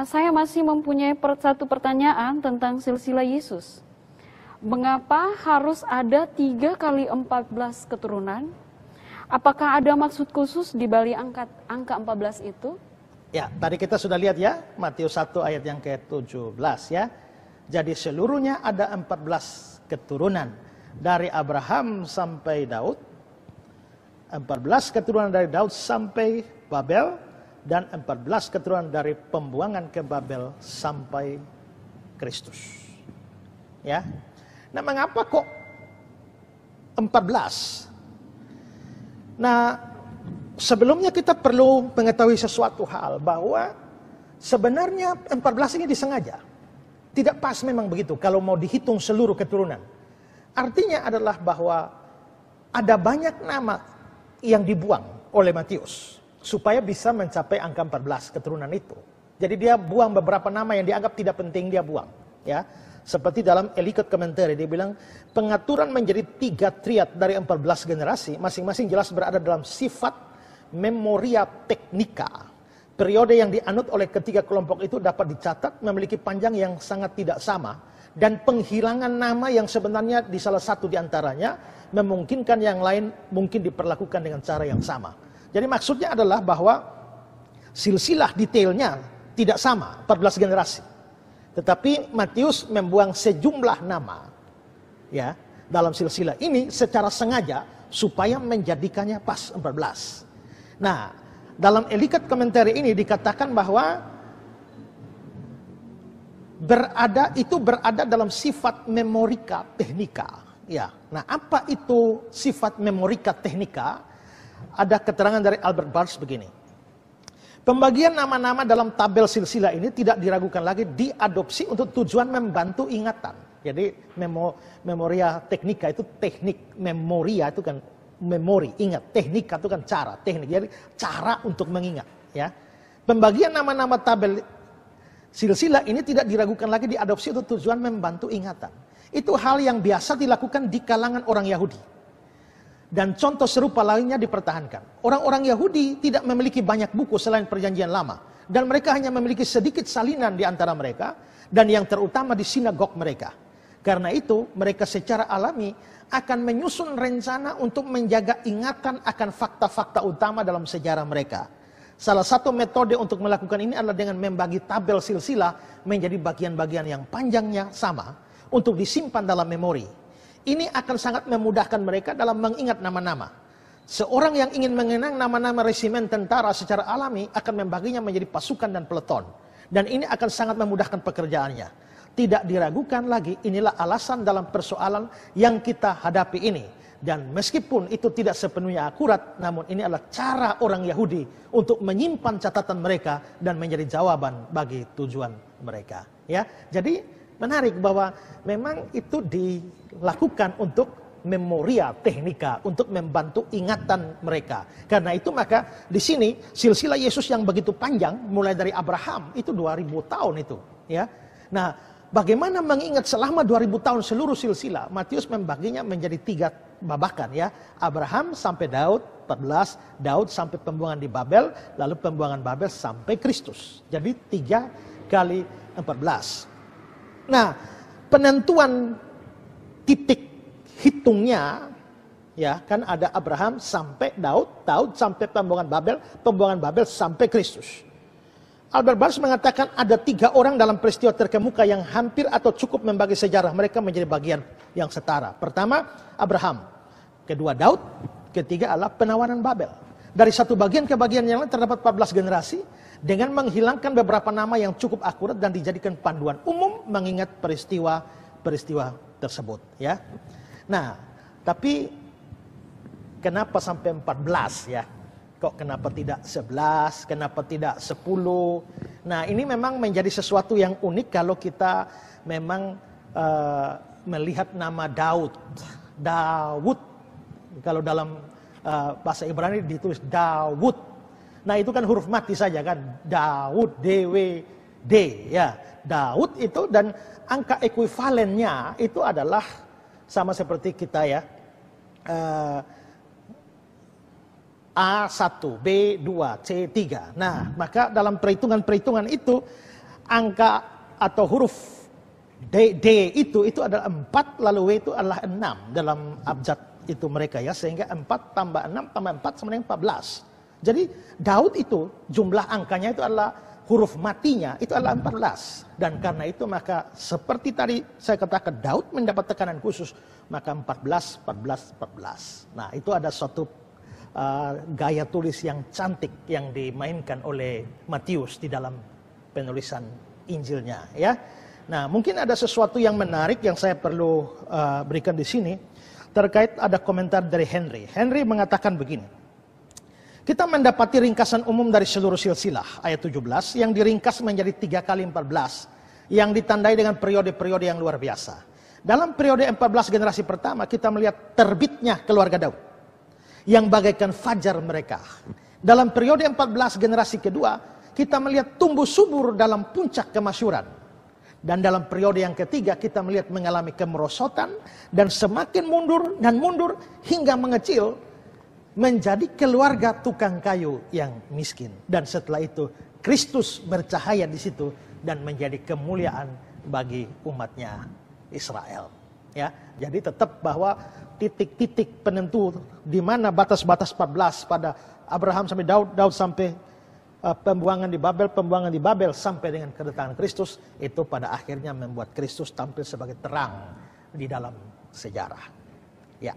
Saya masih mempunyai satu pertanyaan tentang silsilah Yesus. Mengapa harus ada 3 kali 14 keturunan? Apakah ada maksud khusus di balik angka 14 itu? Ya, tadi kita sudah lihat ya, Matius 1 ayat yang ke-17 ya. Jadi seluruhnya ada 14 keturunan. Dari Abraham sampai Daud. 14 keturunan dari Daud sampai Babel. Dan 14 keturunan dari pembuangan ke Babel sampai Kristus. Ya. Nah, mengapa kok 14? Nah, sebelumnya kita perlu mengetahui sesuatu hal bahwa sebenarnya 14 ini disengaja. Tidak pas memang begitu kalau mau dihitung seluruh keturunan. Artinya adalah bahwa ada banyak nama yang dibuang oleh Matius supaya bisa mencapai angka 14 keturunan itu. Jadi dia buang beberapa nama yang dianggap tidak penting, dia buang. Ya, seperti dalam Ellicott Commentary, dia bilang pengaturan menjadi 3 triad dari 14 generasi, masing-masing jelas berada dalam sifat memoria technica. Periode yang dianut oleh ketiga kelompok itu dapat dicatat memiliki panjang yang sangat tidak sama. Dan penghilangan nama yang sebenarnya di salah satu diantaranya memungkinkan yang lain mungkin diperlakukan dengan cara yang sama. Jadi maksudnya adalah bahwa silsilah detailnya tidak sama 14 generasi. Tetapi Matius membuang sejumlah nama ya dalam silsilah ini secara sengaja supaya menjadikannya pas 14. Nah, dalam Ellicott Commentary ini dikatakan bahwa berada dalam sifat memorika technica. Ya. Nah, apa itu sifat memorika technica? Ada keterangan dari Albert Barnes begini. Pembagian nama-nama dalam tabel silsilah ini tidak diragukan lagi diadopsi untuk tujuan membantu ingatan. Jadi memoria technica itu teknik, memoria itu kan memori, ingat. Teknika itu kan cara, teknik. Jadi cara untuk mengingat. Ya. Pembagian nama-nama tabel silsilah ini tidak diragukan lagi diadopsi untuk tujuan membantu ingatan. Itu hal yang biasa dilakukan di kalangan orang Yahudi. Dan contoh serupa lainnya dipertahankan. Orang-orang Yahudi tidak memiliki banyak buku selain perjanjian lama. Dan mereka hanya memiliki sedikit salinan di antara mereka. Dan yang terutama di sinagog mereka. Karena itu mereka secara alami akan menyusun rencana untuk menjaga ingatan akan fakta-fakta utama dalam sejarah mereka. Salah satu metode untuk melakukan ini adalah dengan membagi tabel silsilah menjadi bagian-bagian yang panjangnya sama untuk disimpan dalam memori. Ini akan sangat memudahkan mereka dalam mengingat nama-nama. Seorang yang ingin mengenang nama-nama resimen tentara secara alami akan membaginya menjadi pasukan dan peleton. Dan ini akan sangat memudahkan pekerjaannya. Tidak diragukan lagi, inilah alasan dalam persoalan yang kita hadapi ini. Dan meskipun itu tidak sepenuhnya akurat, namun ini adalah cara orang Yahudi untuk menyimpan catatan mereka dan menjadi jawaban bagi tujuan mereka. Ya, jadi menarik bahwa memang itu dilakukan untuk memoria technica, untuk membantu ingatan mereka. Karena itu maka di sini silsilah Yesus yang begitu panjang, mulai dari Abraham itu 2000 tahun itu. Ya, nah bagaimana mengingat selama 2000 tahun seluruh silsilah? Matius membaginya menjadi 3 babakan ya. Abraham sampai Daud 14, Daud sampai pembuangan di Babel, lalu pembuangan Babel sampai Kristus. Jadi 3 kali 14. Nah, penentuan titik hitungnya ya kan ada Abraham sampai Daud, Daud sampai pembuangan Babel sampai Kristus. Albert Barnes mengatakan ada 3 orang dalam peristiwa terkemuka yang hampir atau cukup membagi sejarah mereka menjadi bagian yang setara. Pertama, Abraham. Kedua, Daud. Ketiga adalah penawaran Babel. Dari satu bagian ke bagian yang lain terdapat 14 generasi dengan menghilangkan beberapa nama yang cukup akurat dan dijadikan panduan umum mengingat peristiwa tersebut. Ya. Nah, tapi kenapa sampai 14 ya? Kok kenapa tidak 11, kenapa tidak 10? Nah, ini memang menjadi sesuatu yang unik kalau kita memang melihat nama Daud. Daud. Kalau dalam bahasa Ibrani ditulis Daud. Nah, itu kan huruf mati saja kan. Daud, D-W-D ya. Daud itu dan angka ekuivalennya itu adalah sama seperti kita ya. A1, B2, C3. Nah, maka dalam perhitungan-perhitungan itu angka atau huruf D itu adalah 4, lalu W itu adalah 6 dalam abjad itu mereka ya, sehingga 4 tambah 6 tambah 4 sama dengan 14. Jadi Daud itu jumlah angkanya itu adalah huruf matinya itu adalah 14. Dan karena itu maka seperti tadi saya katakan Daud mendapat tekanan khusus, maka 14, 14, 14. Nah itu ada suatu gaya tulis yang cantik yang dimainkan oleh Matius di dalam penulisan Injilnya ya. Nah mungkin ada sesuatu yang menarik yang saya perlu berikan di sini terkait ada komentar dari Henry. Henry mengatakan begini. Kita mendapati ringkasan umum dari seluruh silsilah ayat 17 yang diringkas menjadi 3 kali 14 yang ditandai dengan periode-periode yang luar biasa. Dalam periode 14 generasi pertama kita melihat terbitnya keluarga Daud yang bagaikan fajar mereka. Dalam periode 14 generasi kedua kita melihat tumbuh subur dalam puncak kemasyhuran. Dan dalam periode yang ketiga kita melihat mengalami kemerosotan dan semakin mundur dan mundur hingga mengecil menjadi keluarga tukang kayu yang miskin. Dan setelah itu Kristus bercahaya di situ dan menjadi kemuliaan bagi umatnya Israel. Ya, jadi tetap bahwa titik-titik penentu di mana batas-batas 14 pada Abraham sampai Daud, Daud sampai pembuangan di Babel sampai dengan kedatangan Kristus, itu pada akhirnya membuat Kristus tampil sebagai terang di dalam sejarah. Ya.